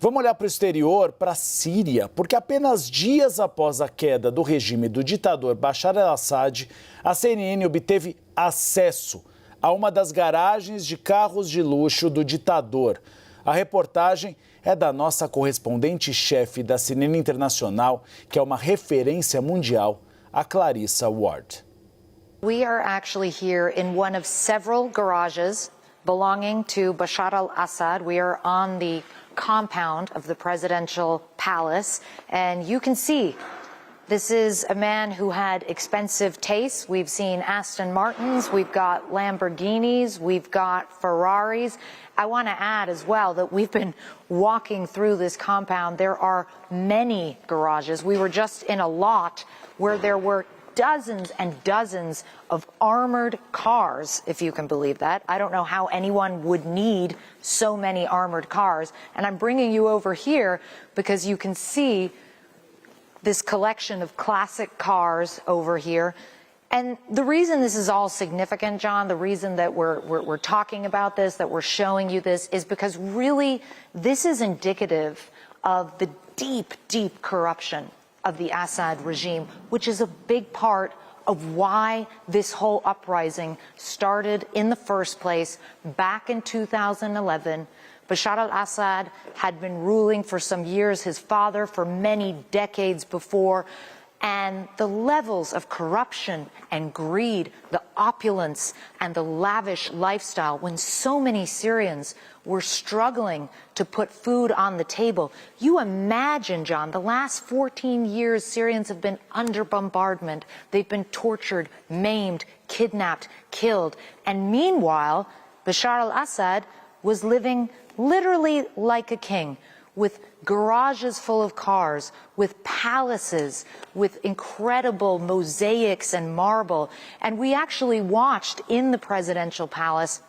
Vamos olhar para o exterior, para a Síria, porque apenas dias após a queda do regime do ditador Bashar al-Assad, a CNN obteve acesso a uma das garagens de carros de luxo do ditador. A reportagem é da nossa correspondente-chefe da CNN Internacional, que é uma referência mundial, a Clarissa Ward. We are actually here in one of several garages belonging to Bashar al-Assad. We are on the compound of the presidential palace, and you can see this is a man who had expensive tastes. We've seen Aston Martins, we've got Lamborghinis, we've got Ferraris. I want to add as well that we've been walking through this compound. There are many garages. We were just in a lot where there were dozens and dozens of armored cars, if you can believe that. I don't know how anyone would need so many armored cars. And I'm bringing you over here because you can see this collection of classic cars over here. And the reason this is all significant, John, the reason that we're talking about this, that we're showing you this, is because really this is indicative of the deep, deep corruption of the Assad regime, which is a big part of why this whole uprising started in the first place back in 2011. Bashar al-Assad had been ruling for some years, his father for many decades before, and the levels of corruption and greed, the opulence and the lavish lifestyle, when so many Syrians were struggling to put food on the table. You imagine, John, the last 14 years Syrians have been under bombardment. They've been tortured, maimed, kidnapped, killed. And meanwhile, Bashar al-Assad was living literally like a king, with garages full of cars, with palaces, with incredible mosaics and marble. And we actually watched in the presidential palace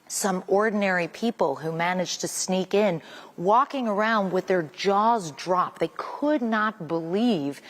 some ordinary people who managed to sneak in, walking around with their jaws dropped. They could not believe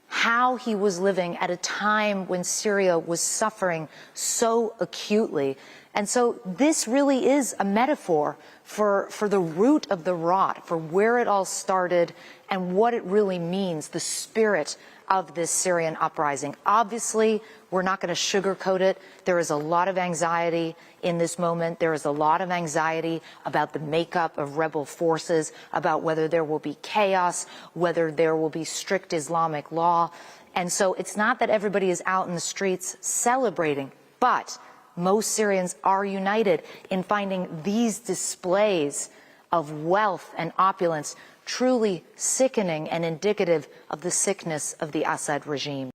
how he was living at a time when Syria was suffering so acutely. And so this really is a metaphor for the root of the rot, for where it all started and what it really means, the spirit of this Syrian uprising. Obviously, we're not going to sugarcoat it. There is a lot of anxiety in this moment. There is a lot of anxiety about the makeup of rebel forces, about whether there will be chaos, whether there will be strict Islamic law. And so it's not that everybody is out in the streets celebrating, but most Syrians are united in finding these displays of wealth and opulence truly sickening and indicative of the sickness of the Assad regime.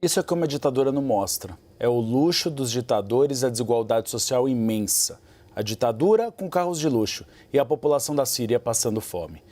Isso é como a ditadura não mostra. É o luxo dos ditadores, a desigualdade social imensa. A ditadura com carros de luxo e a população da Síria passando fome.